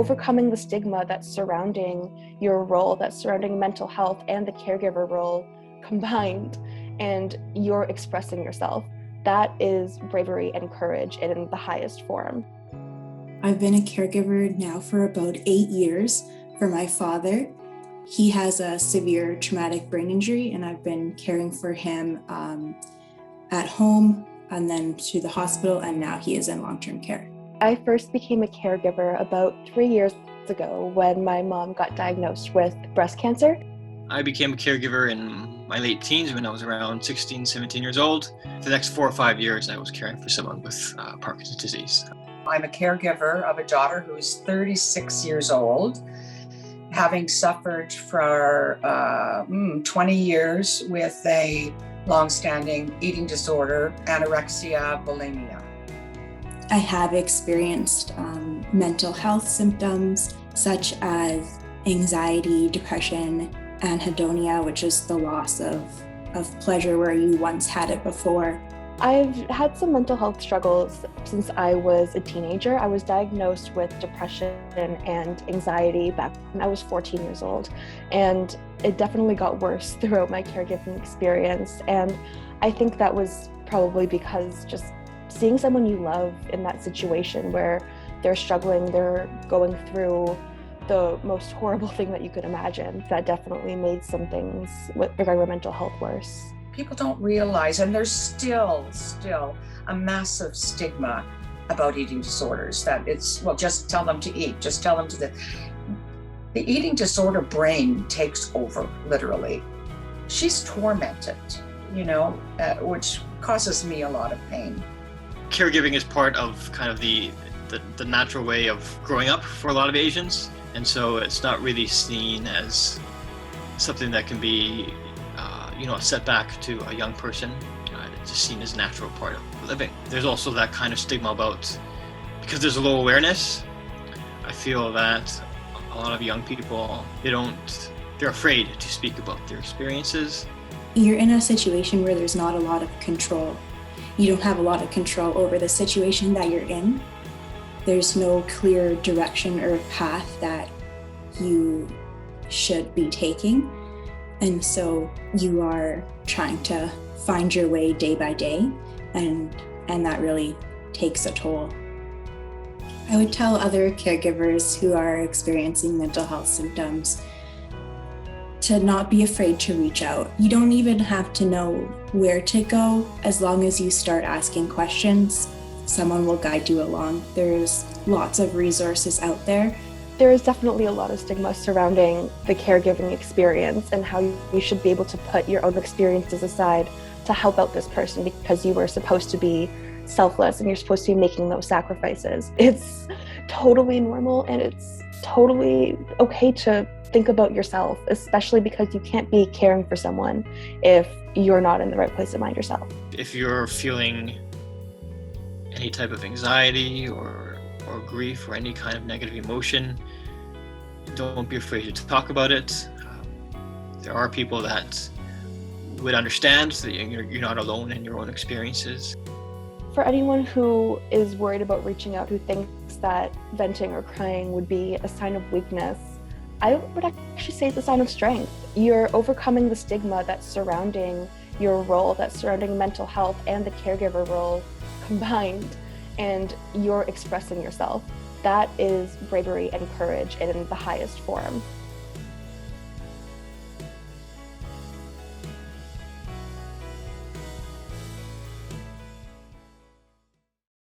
overcoming the stigma that's surrounding your role, that's surrounding mental health and the caregiver role combined, and you're expressing yourself. That is bravery and courage in the highest form. I've been a caregiver now for about 8 years for my father. He has a severe traumatic brain injury, and I've been caring for him at home and then to the hospital, and now he is in long-term care. I first became a caregiver about 3 years ago when my mom got diagnosed with breast cancer. I became a caregiver in my late teens when I was around 16, 17 years old. For the next 4 or 5 years, I was caring for someone with Parkinson's disease. I'm a caregiver of a daughter who's 36 years old, having suffered for 20 years with a long-standing eating disorder, anorexia, bulimia. I have experienced mental health symptoms such as anxiety, depression, anhedonia, which is the loss of pleasure where you once had it before. I've had some mental health struggles since I was a teenager. I was diagnosed with depression and anxiety back when I was 14 years old, and it definitely got worse throughout my caregiving experience. And I think that was probably because just seeing someone you love in that situation where they're struggling, they're going through the most horrible thing that you could imagine, that definitely made some things regarding mental health worse. People don't realize, and there's still a massive stigma about eating disorders, that it's, well, just tell them to eat, just tell them to the eating disorder brain takes over, literally. She's tormented, which causes me a lot of pain. Caregiving is part of kind of the natural way of growing up for a lot of Asians, and so it's not really seen as something that can be a setback to a young person. It's just seen as a natural part of living. There's also that kind of stigma about, because there's a low awareness, I feel that a lot of young people, they're afraid to speak about their experiences. You're in a situation where there's not a lot of control. You don't have a lot of control over the situation that you're in. There's no clear direction or path that you should be taking. And so you are trying to find your way day by day, and that really takes a toll. I would tell other caregivers who are experiencing mental health symptoms to not be afraid to reach out. You don't even have to know where to go. As long as you start asking questions, someone will guide you along. There's lots of resources out there. There is definitely a lot of stigma surrounding the caregiving experience and how you should be able to put your own experiences aside to help out this person because you were supposed to be selfless and you're supposed to be making those sacrifices. It's totally normal and it's totally okay to think about yourself, especially because you can't be caring for someone if you're not in the right place of mind yourself. If you're feeling any type of anxiety or grief or any kind of negative emotion, don't be afraid to talk about it. There are people that would understand that you're not alone in your own experiences. For anyone who is worried about reaching out, who thinks that venting or crying would be a sign of weakness, I would actually say it's a sign of strength. You're overcoming the stigma that's surrounding your role, that's surrounding mental health and the caregiver role combined, and you're expressing yourself. That is bravery and courage in the highest form.